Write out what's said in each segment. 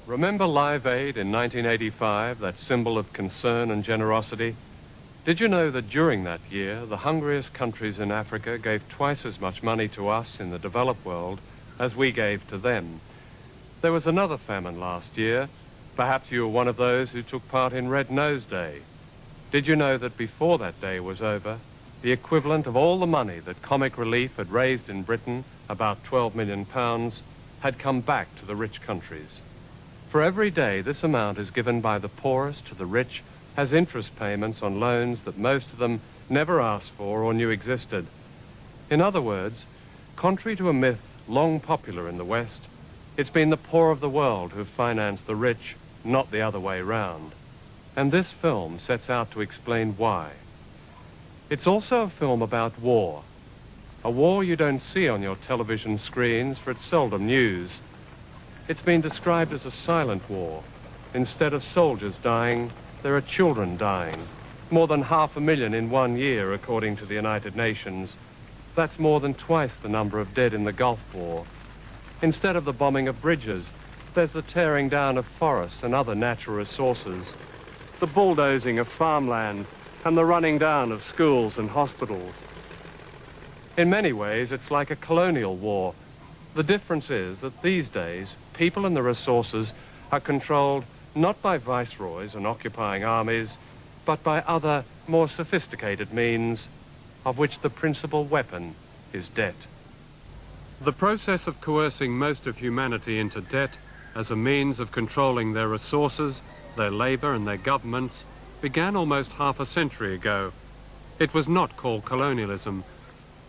Remember Live Aid in 1985, that symbol of concern and generosity? Did you know that during that year, the hungriest countries in Africa gave twice as much money to us in the developed world as we gave to them? There was another famine last year. Perhaps you were one of those who took part in Red Nose Day. Did you know that before that day was over, the equivalent of all the money that Comic Relief had raised in Britain, about £12 million, had come back to the rich countries? For every day this amount is given by the poorest to the rich has interest payments on loans that most of them never asked for or knew existed. In other words, contrary to a myth long popular in the West, it's been the poor of the world who've financed the rich, not the other way round. And this film sets out to explain why. It's also a film about war. A war you don't see on your television screens, for it's seldom news. It's been described as a silent war. Instead of soldiers dying, there are children dying. More than 500,000 in 1 year, according to the United Nations. That's more than twice the number of dead in the Gulf War. Instead of the bombing of bridges, there's the tearing down of forests and other natural resources, the bulldozing of farmland, and the running down of schools and hospitals. In many ways, it's like a colonial war. The difference is that these days, people and the resources are controlled not by viceroys and occupying armies, but by other, more sophisticated means, of which the principal weapon is debt. The process of coercing most of humanity into debt as a means of controlling their resources, their labor and their governments began almost half a century ago. It was not called colonialism.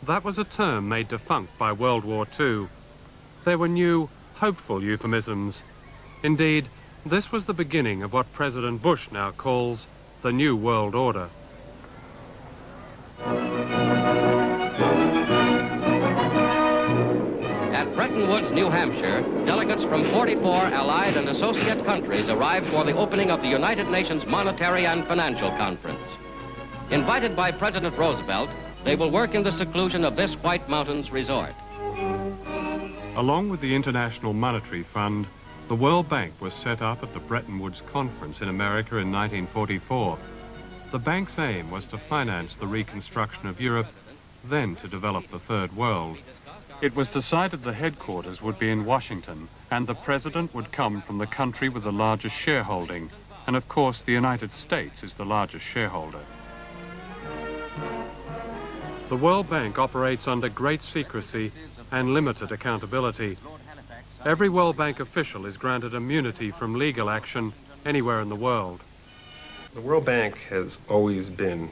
That was a term made defunct by World War II. There were new, hopeful euphemisms. Indeed, this was the beginning of what President Bush now calls the New World Order. At Bretton Woods, New Hampshire, delegates from 44 allied and associate countries arrived for the opening of the United Nations Monetary and Financial Conference. Invited by President Roosevelt, they will work in the seclusion of this White Mountains resort. Along with the International Monetary Fund, the World Bank was set up at the Bretton Woods Conference in America in 1944. The bank's aim was to finance the reconstruction of Europe, then to develop the Third World. It was decided the headquarters would be in Washington, and the president would come from the country with the largest shareholding. And of course, the United States is the largest shareholder. The World Bank operates under great secrecy and limited accountability. Every World Bank official is granted immunity from legal action anywhere in the world. The World Bank has always been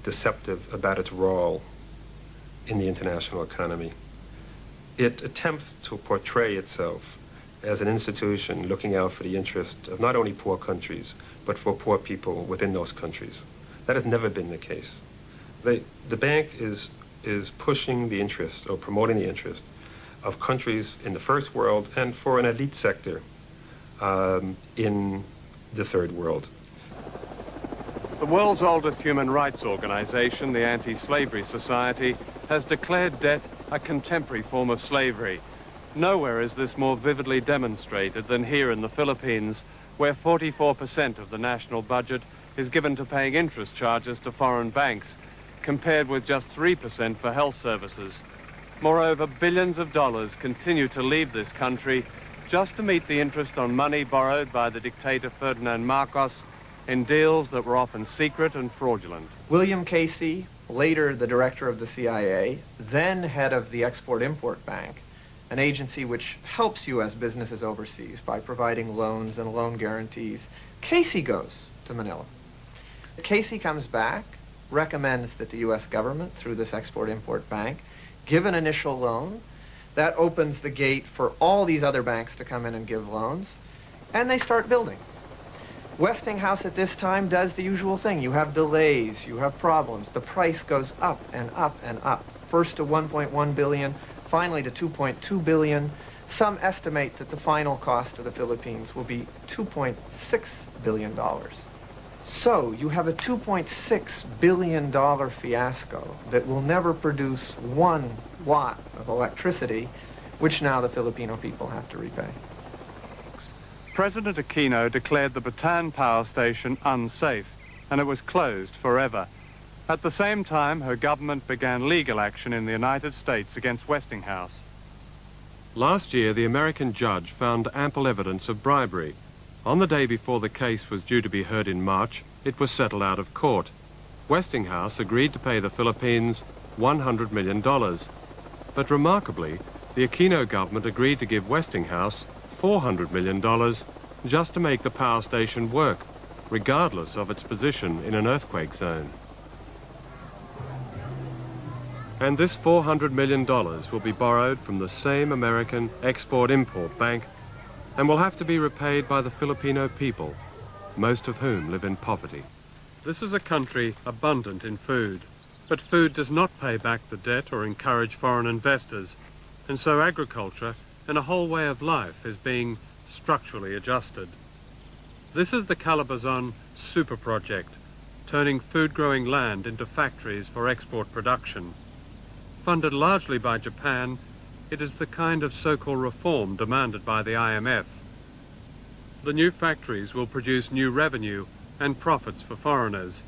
deceptive about its role in the international economy. It attempts to portray itself as an institution looking out for the interest of not only poor countries, but for poor people within those countries. That has never been the case. The bank is pushing the interest, or promoting the interest, of countries in the first world and for an elite sector in the third world. The world's oldest human rights organization, the Anti-Slavery Society, has declared debt a contemporary form of slavery. Nowhere is this more vividly demonstrated than here in the Philippines, where 44% of the national budget is given to paying interest charges to foreign banks, compared with just 3% for health services. Moreover, billions of dollars continue to leave this country just to meet the interest on money borrowed by the dictator Ferdinand Marcos in deals that were often secret and fraudulent. William Casey, later the director of the CIA, then head of the Export-Import Bank, an agency which helps U.S. businesses overseas by providing loans and loan guarantees. Casey goes to Manila. Casey comes back, recommends that the U.S. government, through this Export-Import Bank, give an initial loan. That opens the gate for all these other banks to come in and give loans, and they start building. Westinghouse at this time does the usual thing. You have delays, you have problems. The price goes up and up and up. First to 1.1 billion, finally to 2.2 billion. Some estimate that the final cost to the Philippines will be $2.6 billion. So you have a $2.6 billion fiasco that will never produce 1 watt of electricity, which now the Filipino people have to repay. President Aquino declared the Bataan power station unsafe, and it was closed forever. At the same time, her government began legal action in the United States against Westinghouse. Last year, the American judge found ample evidence of bribery. On the day before the case was due to be heard in March, it was settled out of court. Westinghouse agreed to pay the Philippines $100 million. But remarkably, the Aquino government agreed to give Westinghouse $400 million just to make the power station work, regardless of its position in an earthquake zone. And this $400 million will be borrowed from the same American Export-Import Bank and will have to be repaid by the Filipino people, most of whom live in poverty. This is a country abundant in food, but food does not pay back the debt or encourage foreign investors, and so agriculture and a whole way of life is being structurally adjusted. This is the Calabazon Super Project, turning food-growing land into factories for export production. Funded largely by Japan, it is the kind of so-called reform demanded by the IMF. The new factories will produce new revenue and profits for foreigners.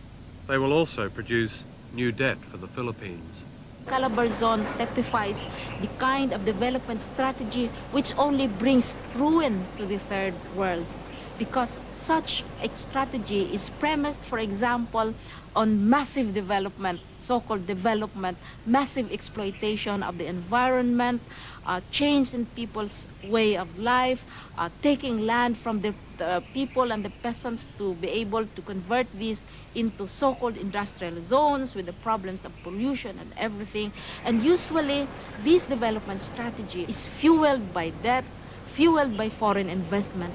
They will also produce new debt for the Philippines. Calabazon typifies the kind of development strategy which only brings ruin to the third world, because such a strategy is premised, for example, on massive development, so-called development, massive exploitation of the environment, change in people's way of life, taking land from the people and the peasants to be able to convert these into so-called industrial zones with the problems of pollution and everything. And usually, this development strategy is fueled by debt, fueled by foreign investment.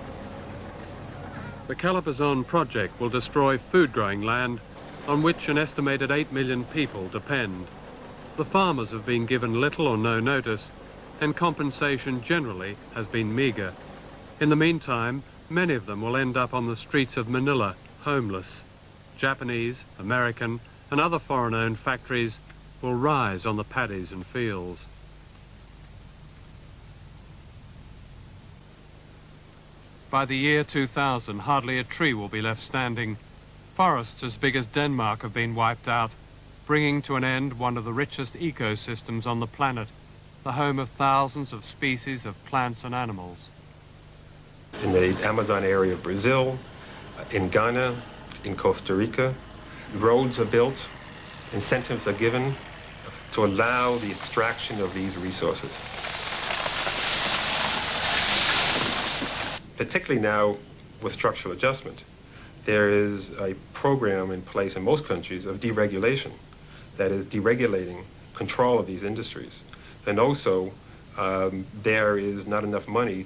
The Calabazon project will destroy food-growing land on which an estimated 8 million people depend. The farmers have been given little or no notice, and compensation generally has been meagre. In the meantime, many of them will end up on the streets of Manila, homeless. Japanese, American, and other foreign-owned factories will rise on the paddies and fields. By the year 2000, hardly a tree will be left standing. Forests as big as Denmark have been wiped out, bringing to an end one of the richest ecosystems on the planet, the home of thousands of species of plants and animals. In the Amazon area of Brazil, in Ghana, in Costa Rica, roads are built, incentives are given to allow the extraction of these resources. Particularly now with structural adjustment, there is a program in place in most countries of deregulation, that is deregulating control of these industries. And also, there is not enough money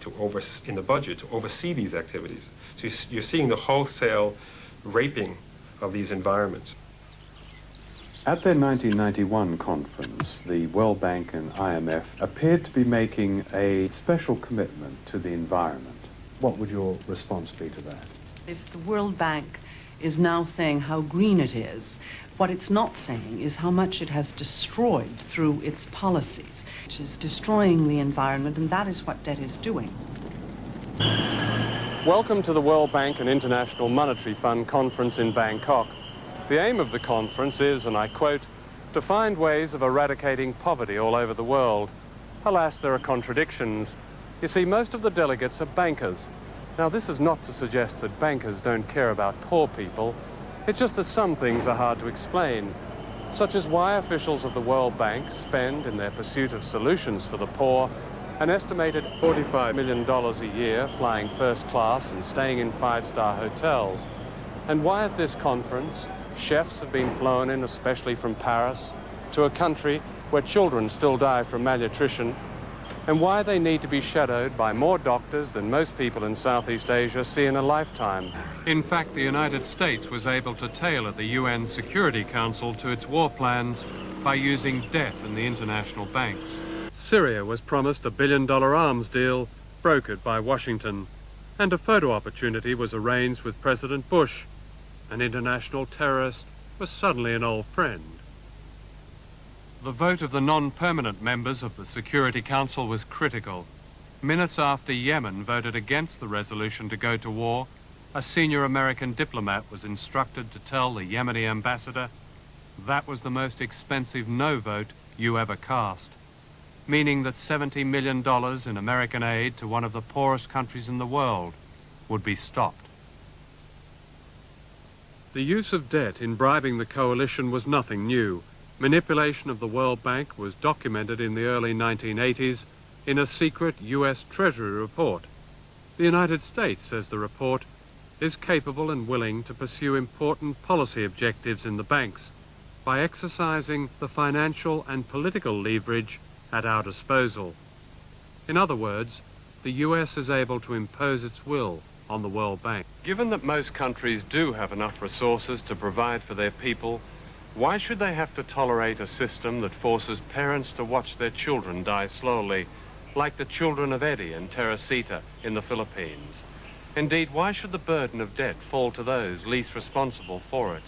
in the budget to oversee these activities. So you're seeing the wholesale raping of these environments. At their 1991 conference, the World Bank and IMF appeared to be making a special commitment to the environment. What would your response be to that? If the World Bank is now saying how green it is, what it's not saying is how much it has destroyed through its policies, which is destroying the environment, and that is what debt is doing. Welcome to the World Bank and International Monetary Fund conference in Bangkok. The aim of the conference is, and I quote, to find ways of eradicating poverty all over the world. Alas, there are contradictions. You see, most of the delegates are bankers. Now, this is not to suggest that bankers don't care about poor people. It's just that some things are hard to explain, such as why officials of the World Bank spend, in their pursuit of solutions for the poor, an estimated $45 million a year flying first class and staying in five-star hotels, and why at this conference chefs have been flown in, especially from Paris, to a country where children still die from malnutrition, and why they need to be shadowed by more doctors than most people in Southeast Asia see in a lifetime. In fact, the United States was able to tailor the UN Security Council to its war plans by using debt in the international banks. Syria was promised a $1 billion arms deal brokered by Washington, and a photo opportunity was arranged with President Bush. An international terrorist was suddenly an old friend. The vote of the non-permanent members of the Security Council was critical. Minutes after Yemen voted against the resolution to go to war, a senior American diplomat was instructed to tell the Yemeni ambassador, "That was the most expensive no vote you ever cast," meaning that $70 million in American aid to one of the poorest countries in the world would be stopped. The use of debt in bribing the coalition was nothing new. Manipulation of the World Bank was documented in the early 1980s in a secret US Treasury report. The United States, says the report, is capable and willing to pursue important policy objectives in the banks by exercising the financial and political leverage at our disposal. In other words, the US is able to impose its will on the World Bank. Given that most countries do have enough resources to provide for their people, why should they have to tolerate a system that forces parents to watch their children die slowly, like the children of Eddie and Teresita in the Philippines? Indeed, why should the burden of debt fall to those least responsible for it?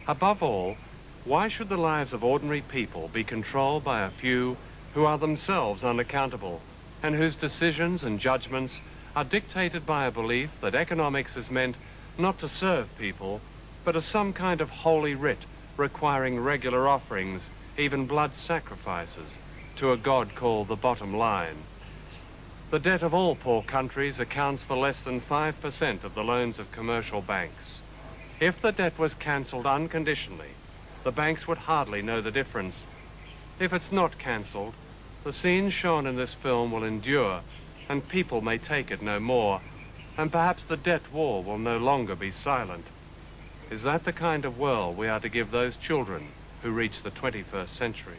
Above all, why should the lives of ordinary people be controlled by a few who are themselves unaccountable and whose decisions and judgments are dictated by a belief that economics is meant not to serve people, but as some kind of holy writ requiring regular offerings, even blood sacrifices, to a god called the bottom line? The debt of all poor countries accounts for less than 5% of the loans of commercial banks. If the debt was cancelled unconditionally, the banks would hardly know the difference. If it's not cancelled, the scenes shown in this film will endure, and people may take it no more, and perhaps the debt war will no longer be silent. Is that the kind of world we are to give those children who reach the 21st century?